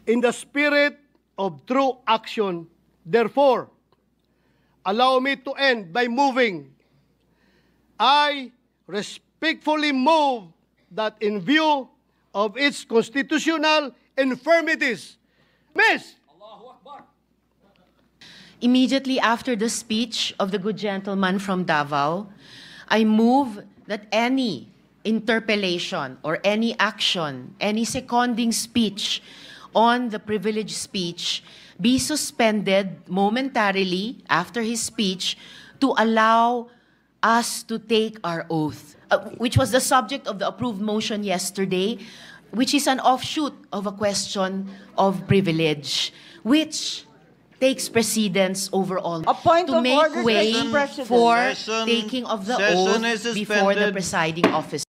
In the spirit of true action, therefore, allow me to end by moving. I respectfully move that in view of its constitutional infirmities, Miss. Immediately after the speech of the good gentleman from Davao, I move that any interpellation or any action, any seconding speech on the privileged speech be suspended momentarily after his speech to allow us to take our oath, which was the subject of the approved motion yesterday, which is an offshoot of a question of privilege, which takes precedence over all to make way for taking of the oath before the presiding officer.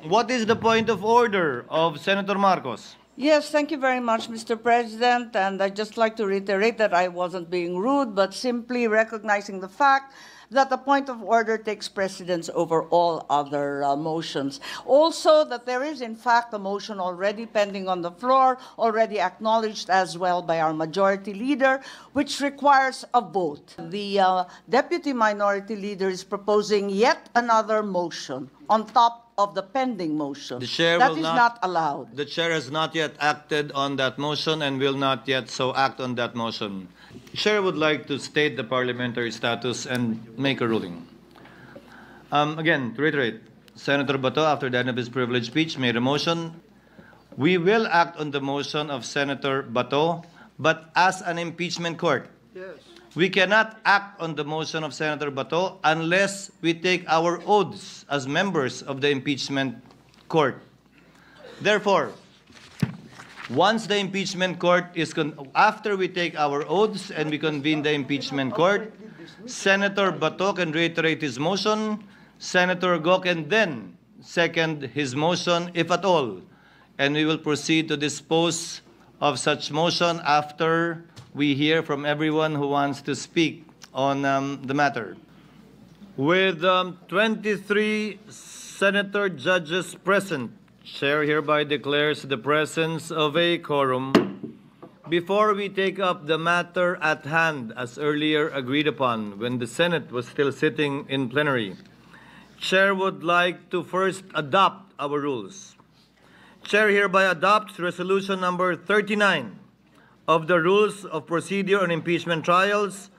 What is the point of order of Senator Marcos? Yes, thank you very much, Mr. President. And I'd just like to reiterate that I wasn't being rude, but simply recognizing the fact that the point of order takes precedence over all other motions. Also, that there is, in fact, a motion already pending on the floor, already acknowledged as well by our majority leader, which requires a vote. The deputy minority leader is proposing yet another motion on top of the pending motion. The chair that will is not allowed. The chair has not yet acted on that motion and will not yet so act on that motion. Chair would like to state the parliamentary status and make a ruling. Again, to reiterate, Senator Bato, after the end of his privileged speech, made a motion. We will act on the motion of Senator Bato, but as an impeachment court. Yes. We cannot act on the motion of Senator Bato unless we take our oaths as members of the impeachment court. Therefore, once the impeachment court is, after we take our oaths and we convene the impeachment court, Senator Bato can reiterate his motion, Senator Go can then second his motion, if at all, and we will proceed to dispose of such motion after we hear from everyone who wants to speak on the matter. With 23 senator judges present, Chair hereby declares the presence of a quorum. Before we take up the matter at hand, as earlier agreed upon when the Senate was still sitting in plenary, Chair would like to first adopt our rules. Chair hereby adopts Resolution number 39 of the Rules of Procedure on Impeachment Trials,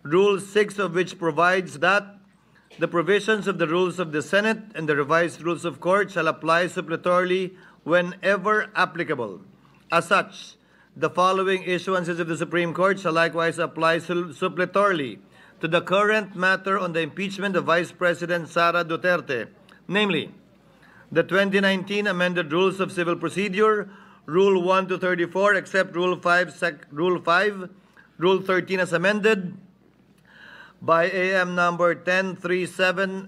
Rule 6 of which provides that the provisions of the Rules of the Senate and the revised Rules of Court shall apply suppletorily whenever applicable. As such, the following issuances of the Supreme Court shall likewise apply suppletorily to the current matter on the impeachment of Vice President Sara Duterte, namely, the 2019 amended Rules of Civil Procedure, Rule 1 to 34, except Rule 5, Rule 13 as amended by AM number 1037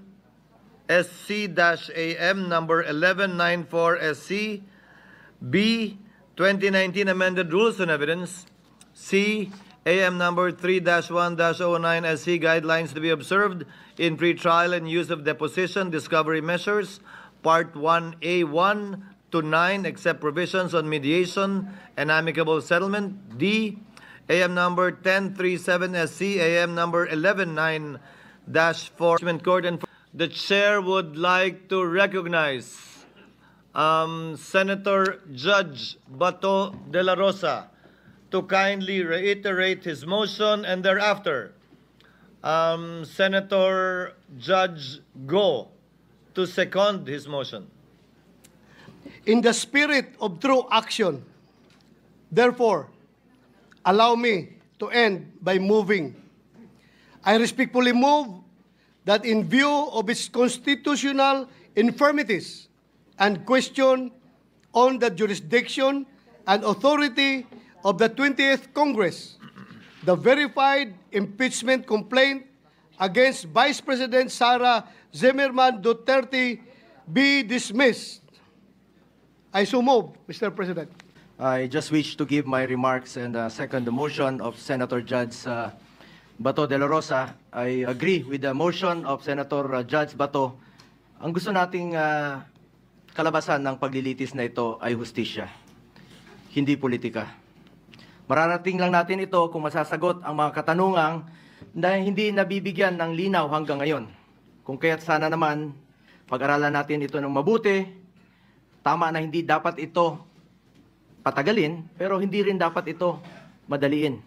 SC-AM number 1194 SC, B, 2019 amended Rules on Evidence, C, AM number 3-1-09 SC, guidelines to be observed in pre-trial and use of deposition discovery measures, Part 1A1 to 9, except provisions on mediation and amicable settlement. D, AM number 1037 SC, AM number 119-4. Court and the chair would like to recognize Senator Judge Bato de la Rosa to kindly reiterate his motion, and thereafter Senator Judge Go to second his motion. In the spirit of true action, therefore, allow me to end by moving. I respectfully move that in view of its constitutional infirmities and question on the jurisdiction and authority of the 20th Congress, the verified impeachment complaint against Vice President Sara Zimmerman Duterte be dismissed. I so move, Mr. President. I just wish to give my remarks and second the motion of Senator Judge Bato de la Rosa. I agree with the motion of Senator Judge Bato. Ang gusto nating kalabasan ng paglilitis na ito ay hustisya. hindi politika. Mararating lang natin ito kung masasagot ang mga katanungang na hindi nabibigyan ng linaw hanggang ngayon. Kung kaya't sana naman, pag-aralan natin ito ng mabuti. Tama na hindi dapat ito patagalin, pero hindi rin dapat ito madaliin.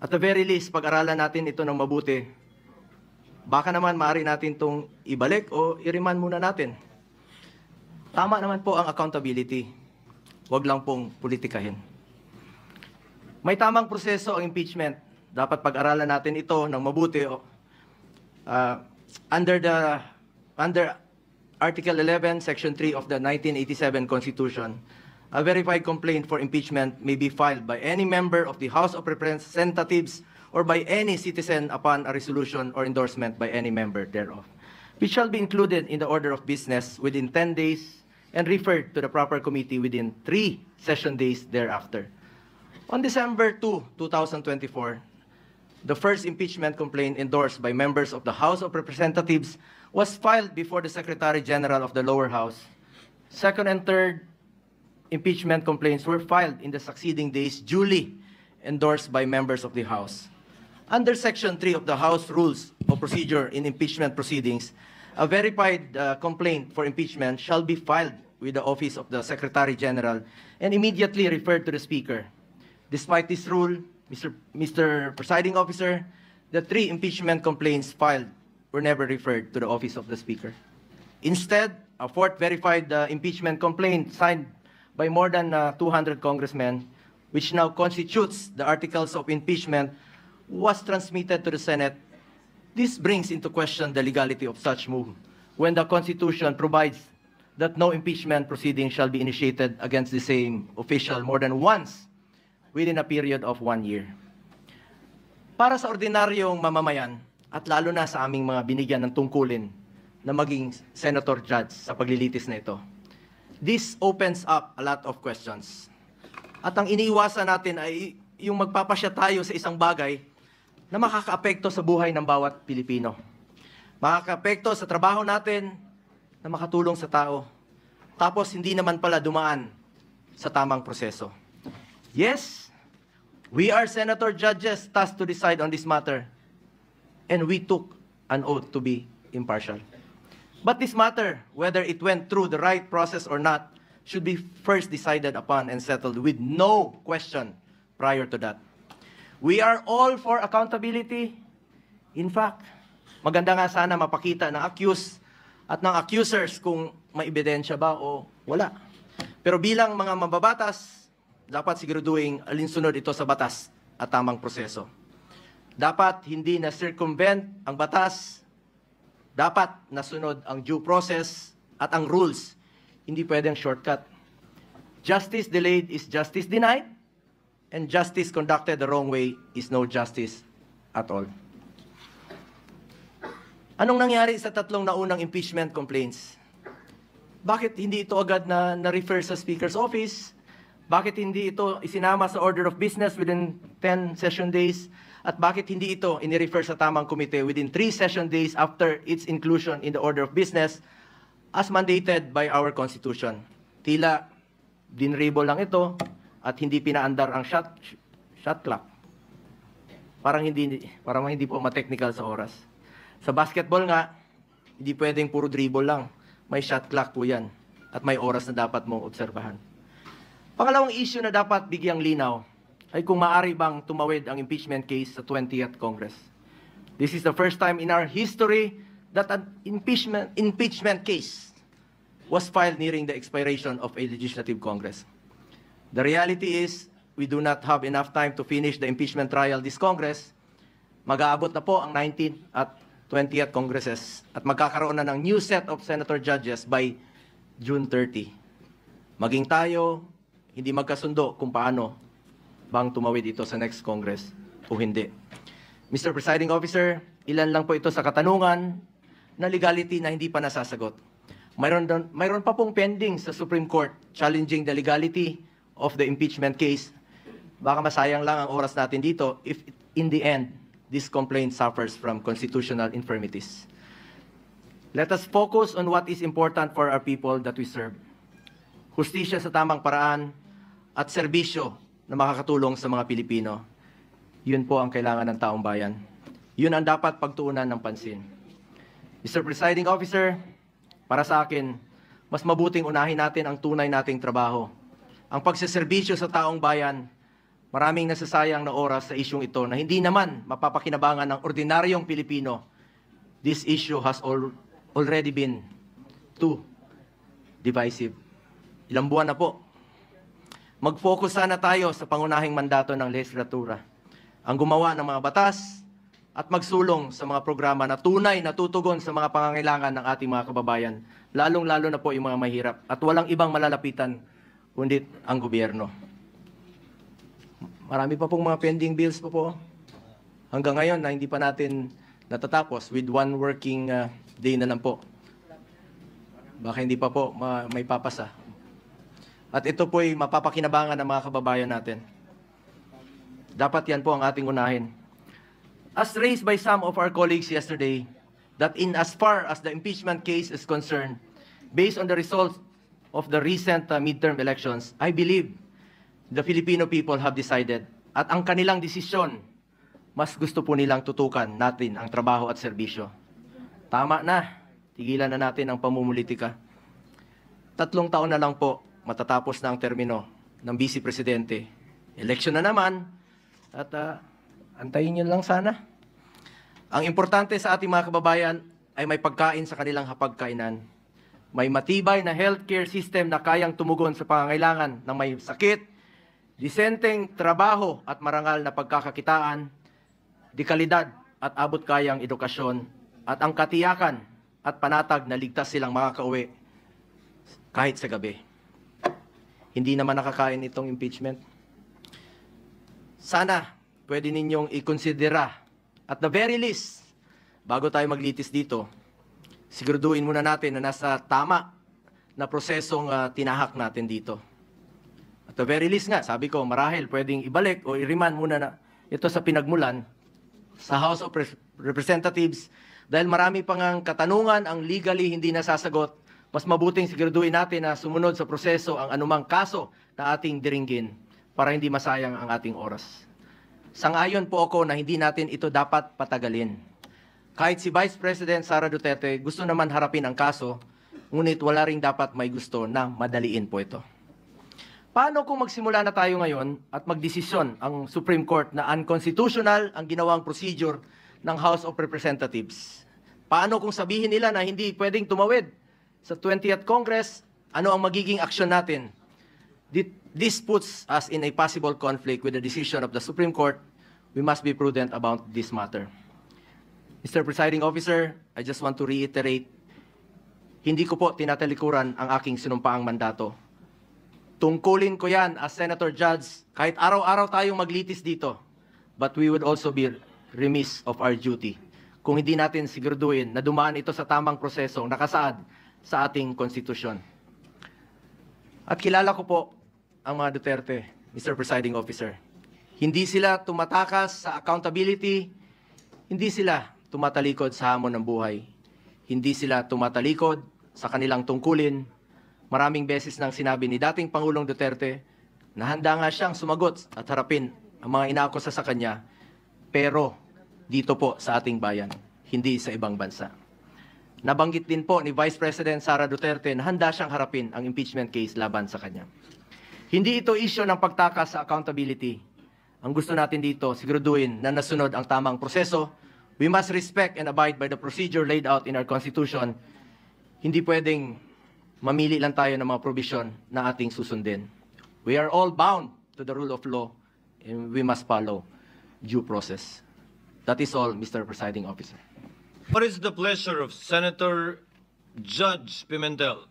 At the very least, pag-aralan natin ito ng mabuti. Baka naman maaari natin itong ibalik o i-remand muna natin. Tama naman po ang accountability. Huwag lang pong politikahin. May tamang proseso ang impeachment. Dapat pag-aralan natin ito ng mabuti. Under Article 11, Section 3 of the 1987 Constitution, a verified complaint for impeachment may be filed by any member of the House of Representatives or by any citizen upon a resolution or endorsement by any member thereof, which shall be included in the order of business within 10 days and referred to the proper committee within 3 session days thereafter. On December 2, 2024, the first impeachment complaint endorsed by members of the House of Representatives was filed before the Secretary General of the lower house. Second and third impeachment complaints were filed in the succeeding days, duly endorsed by members of the House. Under Section 3 of the House Rules of Procedure in Impeachment Proceedings, a verified complaint for impeachment shall be filed with the Office of the Secretary General and immediately referred to the Speaker. Despite this rule, Mr. Presiding Officer, the 3 impeachment complaints filed were never referred to the Office of the Speaker. Instead, a 4th verified impeachment complaint signed by more than 200 congressmen, which now constitutes the articles of impeachment, was transmitted to the Senate. This brings into question the legality of such move, when the Constitution provides that no impeachment proceeding shall be initiated against the same official more than once within a period of 1 year. Para sa ordinaryong mamamayan, at lalo na sa aming mga binigyan ng tungkulin na maging senator judge sa paglilitis na ito, this opens up a lot of questions. At ang iniiwasan natin ay yung magpapasya tayo sa isang bagay na makakaapekto sa buhay ng bawat Pilipino. Makakaapekto sa trabaho natin, na makatulong sa tao. Tapos hindi naman pala dumaan sa tamang proseso. Yes, we are senator judges tasked to decide on this matter. And we took an oath to be impartial. But this matter, whether it went through the right process or not, should be first decided upon and settled with no question prior to that. We are all for accountability. In fact, maganda nga sana mapakita ng accused at ng accusers kung may ebidensya ba o wala. Pero bilang mga mababatas, dapat siguraduhin alinsunod ito sa batas at tamang proseso. Dapat hindi na circumvent ang batas, dapat nasunod ang due process at ang rules. Hindi pwedeng shortcut. Justice delayed is justice denied, and justice conducted the wrong way is no justice at all. Anong nangyari sa 3 naunang impeachment complaints? Bakit hindi ito agad na-refer sa Speaker's Office? Bakit hindi ito isinama sa order of business within 10 session days? At bakit hindi ito inirefer sa tamang komite within 3 session days after its inclusion in the order of business as mandated by our Constitution? Tila dinrable lang ito at hindi pinaandar ang shot clock. Parang hindi po ma-technical sa oras. Sa basketball nga, hindi pwedeng puro dribble lang. May shot clock po yan. At may oras na dapat mong obserbahan. Pangalawang issue na dapat bigyang linaw ay kung maaari bang tumawid ang impeachment case sa 20th Congress. This is the first time in our history that an impeachment case was filed nearing the expiration of a legislative Congress. The reality is, we do not have enough time to finish the impeachment trial this Congress. Mag-aabot na po ang 19th at 20th Congresses at magkakaroon na ng new set of senator judges by June 30. Maging tayo, hindi magkasundo kung paano bang tumawid ito sa next Congress o hindi. Mr. Presiding Officer, ilan lang po ito sa katanungan na legality na hindi pa nasasagot. Mayroon pa pong pending sa Supreme Court challenging the legality of the impeachment case. Baka masayang lang ang oras natin dito if in the end, this complaint suffers from constitutional infirmities. Let us focus on what is important for our people that we serve. Hustisya sa tamang paraan at serbisyo na makakatulong sa mga Pilipino. Yun po ang kailangan ng taong bayan. Yun ang dapat pagtuunan ng pansin. Mr. Presiding Officer, para sa akin, mas mabuting unahin natin ang tunay nating trabaho. Ang pagseserbisyo sa taong bayan, maraming nasasayang na oras sa isyong ito na hindi naman mapapakinabangan ng ordinaryong Pilipino. This issue has already been too divisive. Ilang buwan na po. Mag-focus sana tayo sa pangunahing mandato ng legislatura. Ang gumawa ng mga batas at magsulong sa mga programa na tunay na tutugon sa mga pangangailangan ng ating mga kababayan, lalong-lalo na po yung mga mahirap at walang ibang malalapitan kundi ang gobyerno. Marami pa pong mga pending bills po. Hanggang ngayon na hindi pa natin natatapos with one working day na lang po. Baka hindi pa po may papasa. At ito po'y mapapakinabangan ng mga kababayan natin. Dapat yan po ang ating unahin. As raised by some of our colleagues yesterday, that in as far as the impeachment case is concerned, based on the results of the recent midterm elections, I believe the Filipino people have decided at ang kanilang desisyon, mas gusto po nilang tutukan natin ang trabaho at serbisyo. Tama na, tigilan na natin ang pamumulitika. 3 taon na lang po, matatapos na ang termino ng Vice Presidente. Election na naman, at antayin nyo lang sana. Ang importante sa ating mga kababayan ay may pagkain sa kanilang hapagkainan. May matibay na healthcare system na kayang tumugon sa pangangailangan ng may sakit, disenteng trabaho at marangal na pagkakakitaan, dekalidad at abot kayang edukasyon, at ang katiyakan at panatag na ligtas silang makakauwi kahit sa gabi. Hindi naman nakakain itong impeachment. Sana pwede ninyong ikonsidera at the very least, bago tayo maglitis dito, siguraduhin muna natin na nasa tama na prosesong tinahak natin dito. At the very least nga, sabi ko, marahil pwedeng ibalik o i-remand muna na ito sa pinagmulan sa House of Representatives dahil marami pang ang katanungan ang legally hindi nasasagot. Mas mabuting siguraduhin natin na sumunod sa proseso ang anumang kaso na ating diringgin para hindi masayang ang ating oras. Sang-ayon po ako na hindi natin ito dapat patagalin. Kahit si Vice President Sara Duterte gusto naman harapin ang kaso, ngunit wala ring dapat may gusto na madaliin po ito. Paano kung magsimula na tayo ngayon at magdesisyon ang Supreme Court na unconstitutional ang ginawang procedure ng House of Representatives? Paano kung sabihin nila na hindi pwedeng tumawid sa 20th Congress? Ano ang magiging aksyon natin? This puts us in a possible conflict with the decision of the Supreme Court. We must be prudent about this matter. Mr. Presiding Officer, I just want to reiterate, hindi ko po tinatalikuran ang aking sinumpaang mandato. Tungkulin ko yan as Senator Judge, kahit araw-araw tayong maglitis dito, but we would also be remiss of our duty kung hindi natin siguraduhin na dumaan ito sa tamang prosesong nakasaad sa ating konstitusyon. At kilala ko po ang mga Duterte, Mr. Presiding Officer. Hindi sila tumatakas sa accountability, hindi sila tumatalikod sa hamon ng buhay, hindi sila tumatalikod sa kanilang tungkulin. Maraming beses nang sinabi ni dating Pangulong Duterte na handa nga siyang sumagot at harapin ang mga inaakusa sa kanya, pero dito po sa ating bayan, hindi sa ibang bansa. Nabanggit din po ni Vice President Sara Duterte na handa siyang harapin ang impeachment case laban sa kanya. Hindi ito issue ng pagtakas sa accountability. Ang gusto natin dito, siguraduhin na nasunod ang tamang proseso. We must respect and abide by the procedure laid out in our Constitution. Hindi pwedeng mamili lang tayo ng mga provision na ating susundin. We are all bound to the rule of law and we must follow due process. That is all, Mr. Presiding Officer. What is the pleasure of Senator Judge Pimentel?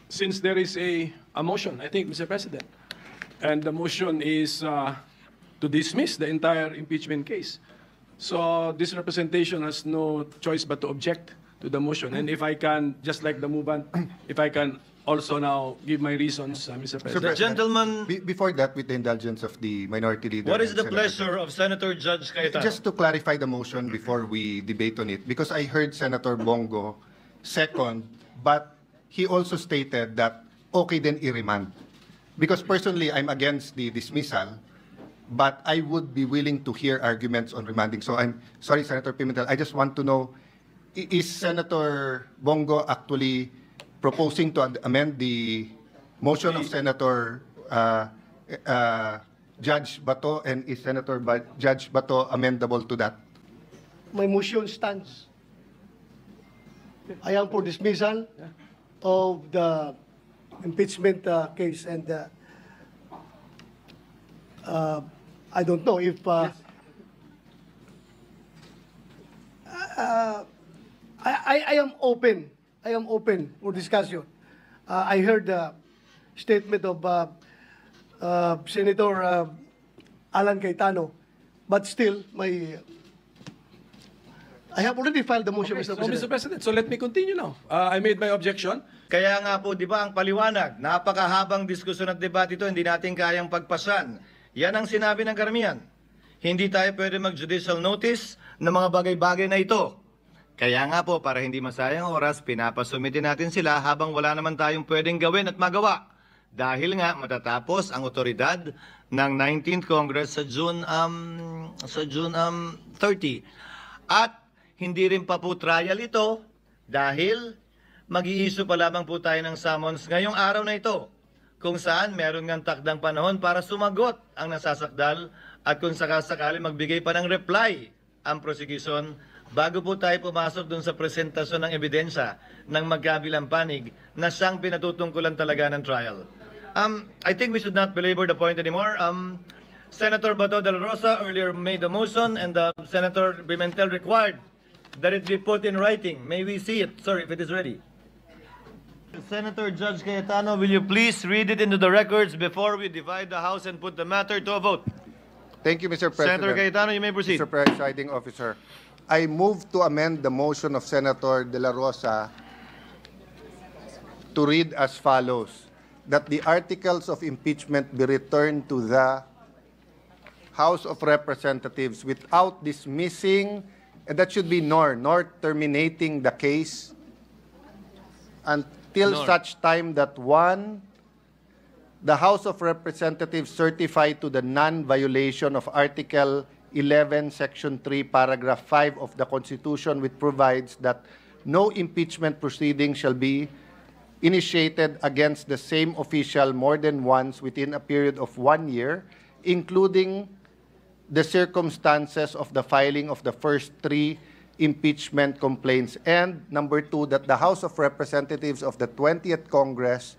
Since there is a motion, I think, Mr. President, and the motion is to dismiss the entire impeachment case. So this representation has no choice but to object to the motion. And if I can, just like the movement, if I can also now give my reasons, Mr. President. The gentleman, Before that, with the indulgence of the minority leader. what is and the Senator- pleasure of Senator Judge Cayetano? Just to clarify the motion before we debate on it, because I heard Senator Bongo second, but he also stated that okay then i-remand. because personally, I'm against the dismissal, but I would be willing to hear arguments on remanding. So I'm sorry, Senator Pimentel, I just want to know, is Senator Bongo actually proposing to amend the motion of Senator Judge Bato, and is Judge Bato amendable to that? My motion stands. I am for dismissal of the impeachment case, and I don't know if I am open. I am open for discussion. I heard the statement of Senator Alan Cayetano, but still, I have already filed the motion, Okay, Mr. so, President. Mr. President, so let me continue now. I made my objection. Kaya nga po, di ba, ang paliwanag, napakahabang diskusyon at debate ito, hindi natin kayang pagpasan. Yan ang sinabi ng karamihan. Hindi tayo pwede mag-judicial notice ng mga bagay-bagay na ito. Kaya nga po, para hindi masayang oras, pinapasumitin natin sila habang wala naman tayong pwedeng gawin at magawa. Dahil nga matatapos ang otoridad ng 19th Congress sa June 30. At hindi rin pa po trial ito dahil mag-i-issue pa lamang po tayo ng summons ngayong araw na ito, kung saan meron ng takdang panahon para sumagot ang nasasakdal at kung sakasakali magbigay pa ng reply ang prosecution bago po tayo pumasok dun sa presentasyon ng ebidensya ng magkabilang panig na siyang pinatutungkulan talaga ng trial. I think we should not belabor the point anymore. Senator Bato de la Rosa earlier made the motion, and Senator Pimentel required that it be put in writing. May we see it, sir, if it is ready? Senator Judge Cayetano, will you please read it into the records before we divide the House and put the matter to a vote? Thank you, Mr. President. Senator Cayetano, you may proceed. Mr. Presiding Officer, I move to amend the motion of Senator De La Rosa to read as follows: that the articles of impeachment be returned to the House of Representatives without dismissing, and that should be nor terminating the case until such time that one, the House of Representatives certify to the non-violation of Article 11, Section 3, Paragraph 5 of the Constitution, which provides that no impeachment proceeding shall be initiated against the same official more than once within a period of 1 year, including the circumstances of the filing of the first 3 impeachment complaints. And number 2, that the House of Representatives of the 20th Congress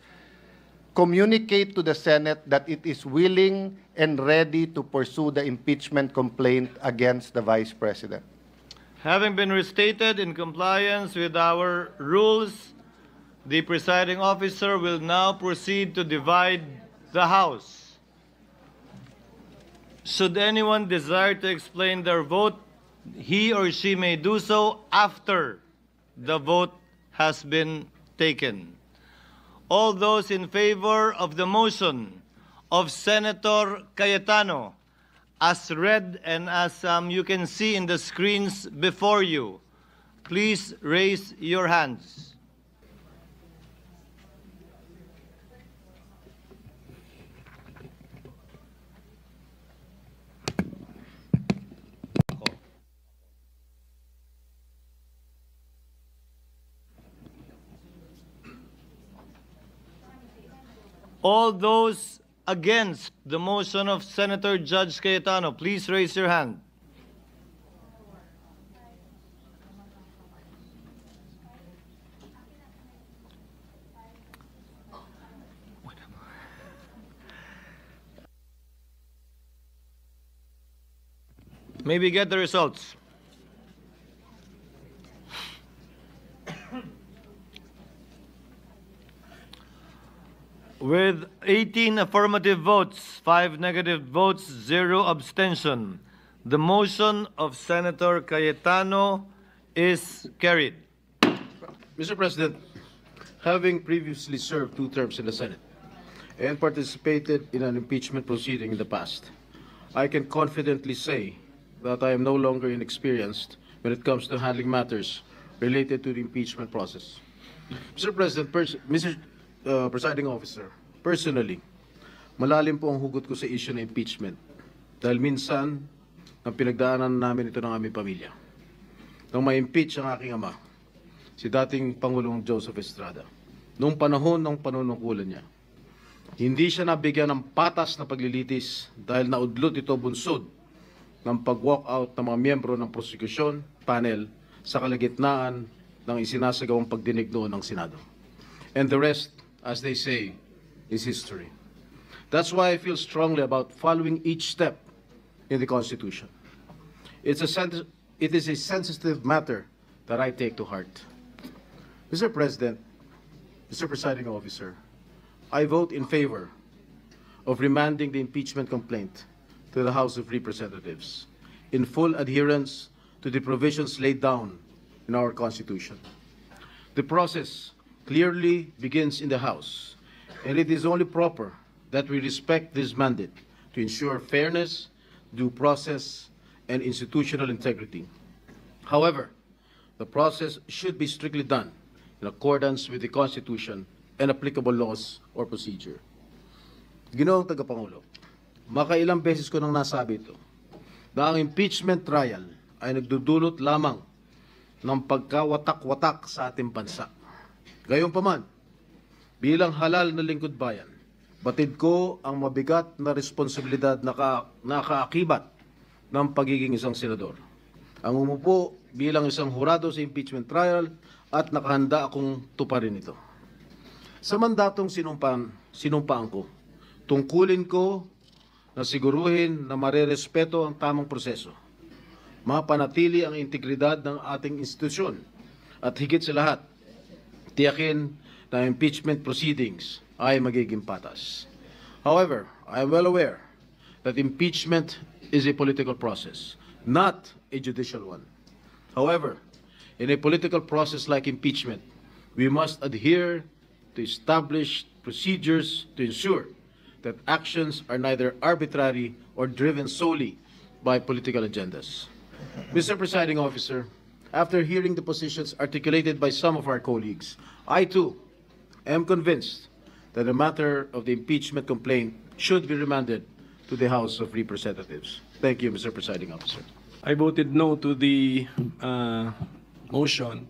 communicate to the Senate that it is willing and ready to pursue the impeachment complaint against the Vice President. Having been restated in compliance with our rules, the presiding officer will now proceed to divide the House. Should anyone desire to explain their vote, he or she may do so after the vote has been taken. All those in favor of the motion of Senator Cayetano, as read and as you can see in the screens before you, please raise your hands. All those against the motion of Senator Judge Cayetano, please raise your hand. May we get the results? With 18 affirmative votes, 5 negative votes, 0 abstention, the motion of Senator Cayetano is carried. Mr. President, having previously served 2 terms in the Senate and participated in an impeachment proceeding in the past, I can confidently say that I am no longer inexperienced when it comes to handling matters related to the impeachment process. Mr. President, Mr. Presiding Officer, personally, malalim po ang hugot ko sa issue ng impeachment. Dahil minsan, ang pinagdaanan namin ito ng aming pamilya. Nang ma-impeach ang aking ama, si dating Pangulong Joseph Estrada, noong panahon ng panunungkulan niya, hindi siya nabigyan ng patas na paglilitis dahil naudlot ito bunsod ng pag-walk out ng mga miyembro ng prosecution panel sa kalagitnaan ng isinasagawang pagdinig noon ng Senado. And the rest, as they say, is history. That's why I feel strongly about following each step in the Constitution. It is a sensitive matter that I take to heart. Mr. President, Mr. Presiding Officer, I vote in favor of remanding the impeachment complaint to the House of Representatives in full adherence to the provisions laid down in our Constitution. The process clearly begins in the House, and it is only proper that we respect this mandate to ensure fairness, due process, and institutional integrity. However, the process should be strictly done in accordance with the Constitution and applicable laws or procedure. Ginoong Tagapangulo, makailang beses ko nang nasabi ito, na ang impeachment trial ay nagdudulot lamang ng pagkawatak-watak sa ating bansa. Gayunpaman, bilang halal na lingkod bayan, batid ko ang mabigat na responsibilidad na nakaakibat ng pagiging isang senador. Ang umupo bilang isang hurado sa impeachment trial at nakahanda akong tuparin ito. Sa mandatong sinumpaan ko, tungkulin ko na siguruhin na marerespeto ang tamang proseso, mapanatili ang integridad ng ating institusyon, at higit sa lahat, tiyakin na impeachment proceedings ay magiging patas. However, I am well aware that impeachment is a political process, not a judicial one. However, in a political process like impeachment, we must adhere to established procedures to ensure that actions are neither arbitrary or driven solely by political agendas. Mr. Presiding Officer, after hearing the positions articulated by some of our colleagues, I too am convinced that the matter of the impeachment complaint should be remanded to the House of Representatives. Thank you, Mr. Presiding Officer. I voted no to the motion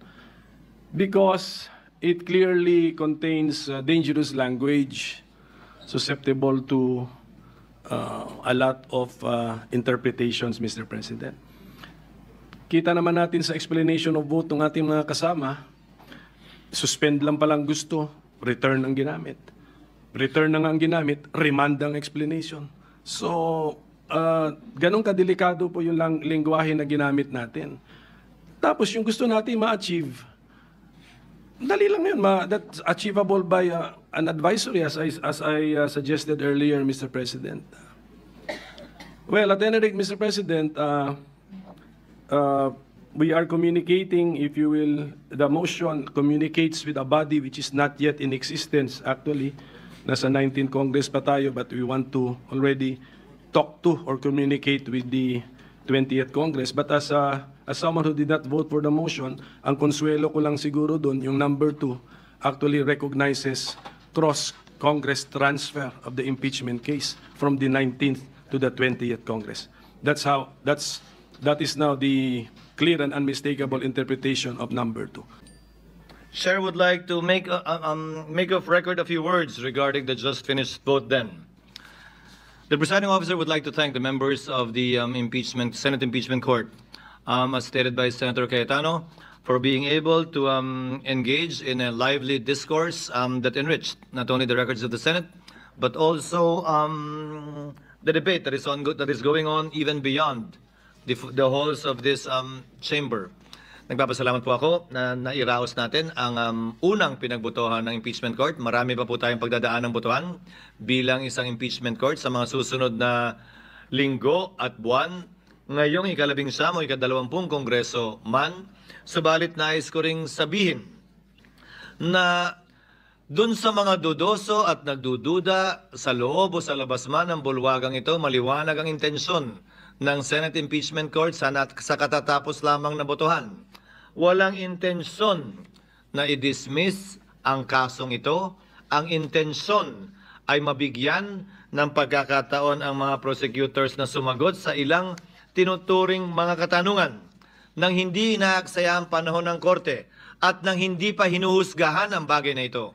because it clearly contains dangerous language susceptible to a lot of interpretations, Mr. President. Kita naman natin sa explanation of vote ng ating mga kasama, suspend lang palang gusto, return ang ginamit. Return na nga ang ginamit, remand ang explanation. So, ganun kadelikado po yung lingwahe na ginamit natin. Tapos yung gusto natin ma-achieve, dali lang yun, that's achievable by an advisory as I suggested earlier, Mr. President. Well, at any rate, Mr. President, we are communicating, if you will, the motion communicates with a body which is not yet in existence actually. Nasa 19th Congress pa tayo, but we want to already talk to or communicate with the 20th Congress. But as someone who did not vote for the motion, ang konsuelo ko lang siguro doon, yung number 2 actually recognizes cross-Congress transfer of the impeachment case from the 19th to the 20th Congress. That is now the clear and unmistakable interpretation of number 2. Chair would like to make of record a few words regarding the just finished vote then. The presiding officer would like to thank the members of the Senate Impeachment Court, as stated by Senator Cayetano, for being able to engage in a lively discourse that enriched not only the records of the Senate, but also the debate that is going on even beyond the halls of this chamber. Nagpapasalamat po ako na nairaos natin ang unang pinagbotohan ng impeachment court. Marami pa po tayong pagdadaan ng botohan bilang isang impeachment court sa mga susunod na linggo at buwan. Ngayong ika-19 o ika-20 kongreso man, subalit nais ko ring sabihin na dun sa mga dudoso at nagdududa sa loob o sa labas man ng bulwagang ito, maliwanag ang intensyon ng Senate Impeachment Court sa katatapos lamang na botohan. Walang intensyon na i-dismiss ang kasong ito. Ang intensyon ay mabigyan ng pagkakataon ang mga prosecutors na sumagot sa ilang tinuturing mga katanungan nang hindi inaaksaya ang panahon ng korte at nang hindi pa hinuhusgahan ang bagay na ito.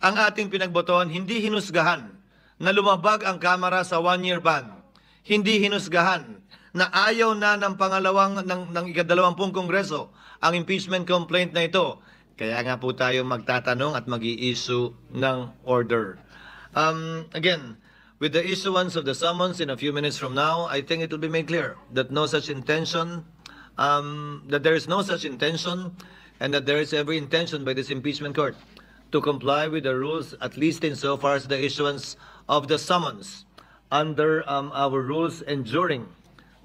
Ang ating pinagbotohan hindi hinusgahan na lumabag ang Kamara sa 1-year ban. Hindi hinusgahan na ayaw na ng ng ika-20 Kongreso ang impeachment complaint na ito. Kaya nga po tayo magtatanong at mag-i-issue ng order. Again, with the issuance of the summons in a few minutes from now, I think it will be made clear that no such intention, that there is no such intention, and that there is every intention by this impeachment court to comply with the rules, at least insofar as the issuance of the summons under our rules enduring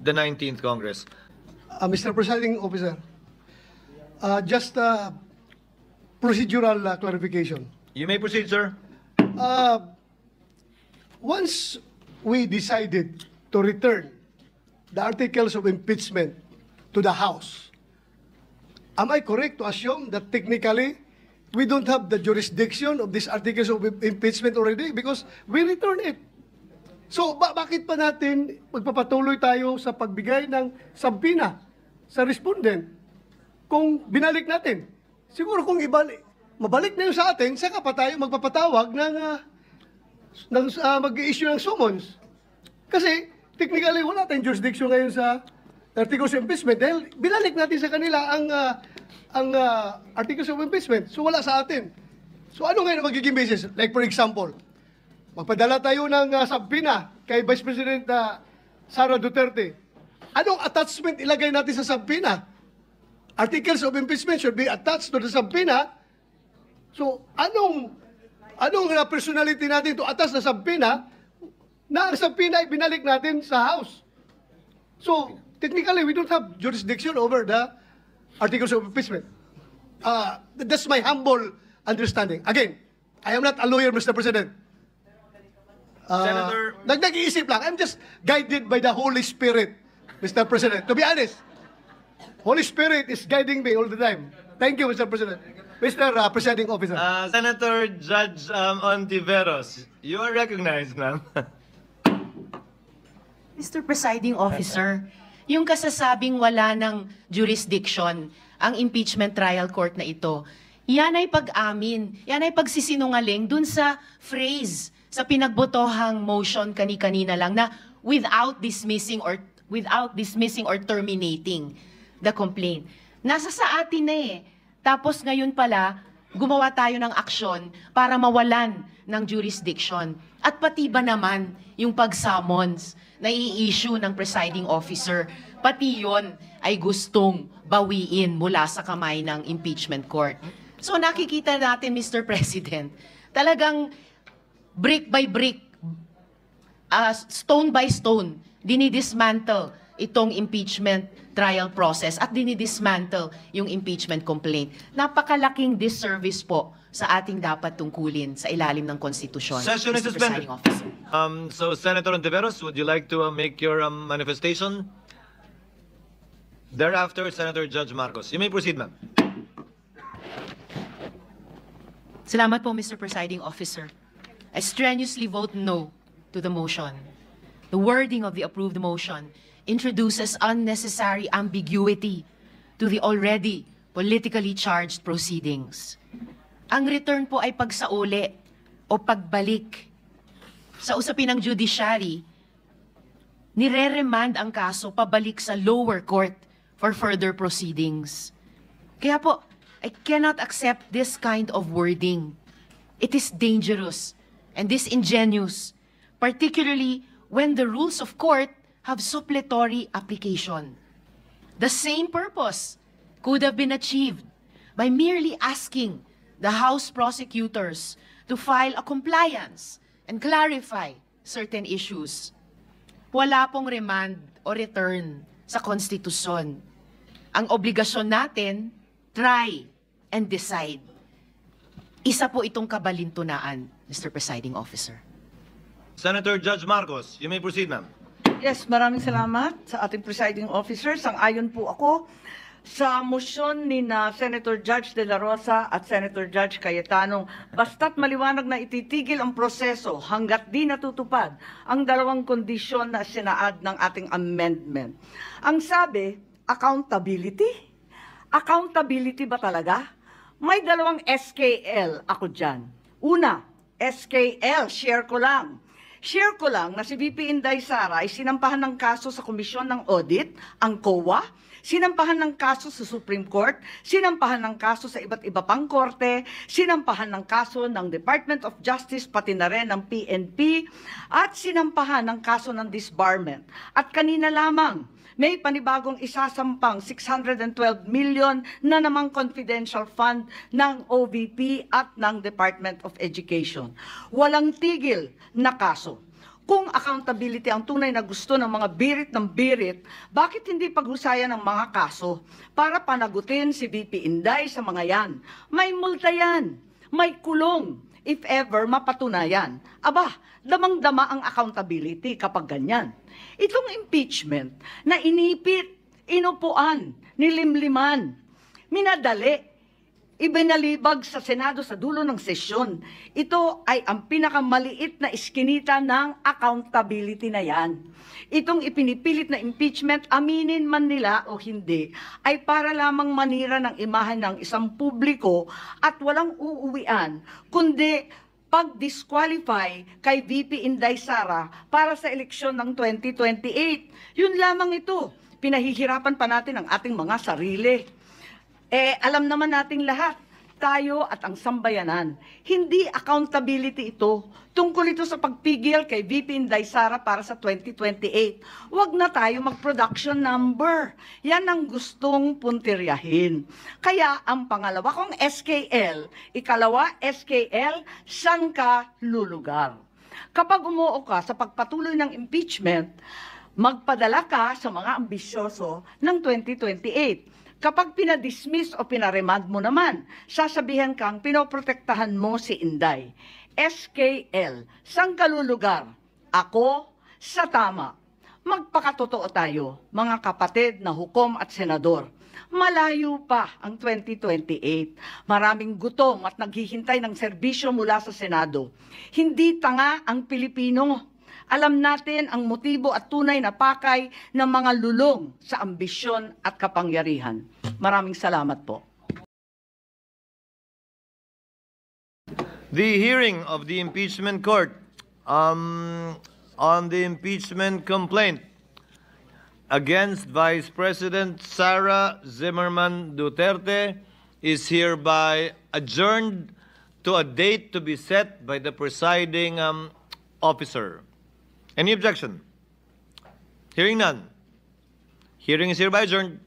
the 19th Congress. Mr. Presiding Officer, just procedural clarification. You may proceed, sir. Once we decided to return the articles of impeachment to the House, am I correct to assume that technically we don't have the jurisdiction of these articles of impeachment already because we returned it? So bakit pa natin magpapatuloy tayo sa pagbigay ng sampina sa respondent kung binalik natin? Siguro kung mabalik na yun sa atin, saka pa tayo magpapatawag ng mag-i-issue ng summons. Kasi, technically, wala tayong jurisdiction ngayon sa articles of impeachment dahil binalik natin sa kanila ang articles of impeachment. So, wala sa atin. So, ano ngayon ang magiging basis? Like, for example, magpadala tayo ng sampina kay Vice President Sara Duterte. Anong attachment ilagay natin sa sampina? Articles of impeachment should be attached to the sampina. So, anong personality natin to attach na sampina na ang sampina ay binalik natin sa House? So, technically, we don't have jurisdiction over the articles of impeachment. That's my humble understanding. Again, I am not a lawyer, Mr. President. Senator... Nag-iisip lang. I'm just guided by the Holy Spirit, Mr. President. To be honest, Holy Spirit is guiding me all the time. Thank you, Mr. President. Mr. Presiding Officer. Senator Judge Ontiveros, you are recognized, ma'am. Mr. Presiding Officer, yung kasasabing wala ng jurisdiction ang impeachment trial court na ito, yan ay pag-amin, yan ay pagsisinungaling dun sa phrase sa pinagbotohang motion kani-kanina lang na without dismissing or terminating the complaint. Nasa sa atin na eh. Tapos ngayon pala, gumawa tayo ng aksyon para mawalan ng jurisdiction. At pati ba naman yung pag-summons na i-issue ng presiding officer, pati yon ay gustong bawiin mula sa kamay ng impeachment court. So nakikita natin, Mr. President, talagang brick by brick, stone by stone, dinidismantle itong impeachment trial process at dinidismantle yung impeachment complaint. Napakalaking disservice po sa ating dapat tungkulin sa ilalim ng konstitusyon. Session is Mr. suspended. Presiding Officer. So, Senator Ontiveros, would you like to make your manifestation? Thereafter, Senator Judge Marcos. You may proceed, ma'am. Salamat po, Mr. Presiding Officer. I strenuously vote no to the motion. The wording of the approved motion introduces unnecessary ambiguity to the already politically charged proceedings. Ang return po ay pagsauli o pagbalik. Sa usapin ng judiciary, nire-remand ang kaso pabalik sa lower court for further proceedings. Kaya po, I cannot accept this kind of wording. It is dangerous and disingenuous, particularly when the rules of court have suppletory application. The same purpose could have been achieved by merely asking the House prosecutors to file a compliance and clarify certain issues. Wala pong remand o return sa konstitusyon. Ang obligasyon natin, try and decide. Isa po itong kabalintunaan, Mr. Presiding Officer. Senator Judge Marcos, you may proceed, ma'am. Yes, maraming salamat sa ating presiding officer. Sang-ayon po ako sa motion ni na Senator Judge De La Rosa at Senator Judge Cayetano, basta't maliwanag na ititigil ang proseso hanggat di natutupad ang dalawang kondisyon na sinaad ng ating amendment. Ang sabi, accountability? Accountability ba talaga? May dalawang SKL ako dyan. Una, SKL, share ko lang. Share ko lang na si VP Inday Sara ay sinampahan ng kaso sa Komisyon ng Audit, ang COA, sinampahan ng kaso sa Supreme Court, sinampahan ng kaso sa iba't iba pang korte, sinampahan ng kaso ng Department of Justice, pati na rin ng PNP, at sinampahan ng kaso ng disbarment. At kanina lamang, may panibagong isasampang 612 million na namang confidential fund ng OVP at ng Department of Education. Walang tigil na kaso. Kung accountability ang tunay na gusto ng mga birit ng birit, bakit hindi paghusayan ng mga kaso para panagutin si VP Inday sa mga yan? May multa yan, may kulong, if ever mapatunayan. Aba, damang-dama ang accountability kapag ganyan. Itong impeachment na inipit, inupuan, nilimliman, minadali, ibinalibag sa Senado sa dulo ng sesyon. Ito ay ang pinakamaliit na iskinita ng accountability na yan. Itong ipinipilit na impeachment, aminin man nila o hindi, ay para lamang manira ng imahe ng isang publiko at walang uuwian, kundi pag-disqualify kay VP Inday Sara para sa eleksyon ng 2028. Yun lamang ito. Pinahihirapan pa natin ang ating mga sarili. Alam naman nating lahat, tayo at ang sambayanan, hindi accountability ito. Tungkol ito sa pagpigil kay VP Inday Sara para sa 2028. Huwag na tayo mag-production number. Yan ang gustong puntiryahin. Kaya ang pangalawa kong SKL, ikalawa SKL, saan ka lulugar? Kapag umuo ka sa pagpatuloy ng impeachment, magpadala ka sa mga ambisyoso ng 2028. Kapag pinadismiss o pinaremand mo naman, sasabihan kang pinoprotektahan mo si Inday. SKL, saan ka lulugar? Ako sa tama. Magpakatotoo tayo, mga kapatid na hukom at senador. Malayo pa ang 2028. Maraming gutom at naghihintay ng serbisyo mula sa Senado. Hindi tanga ang Pilipino. Alam natin ang motibo at tunay na pakay ng mga lulong sa ambisyon at kapangyarihan. Maraming salamat po. The hearing of the impeachment court on the impeachment complaint against Vice President Sara Zimmerman Duterte is hereby adjourned to a date to be set by the presiding officer. Any objection? Hearing none. Hearing is hereby adjourned.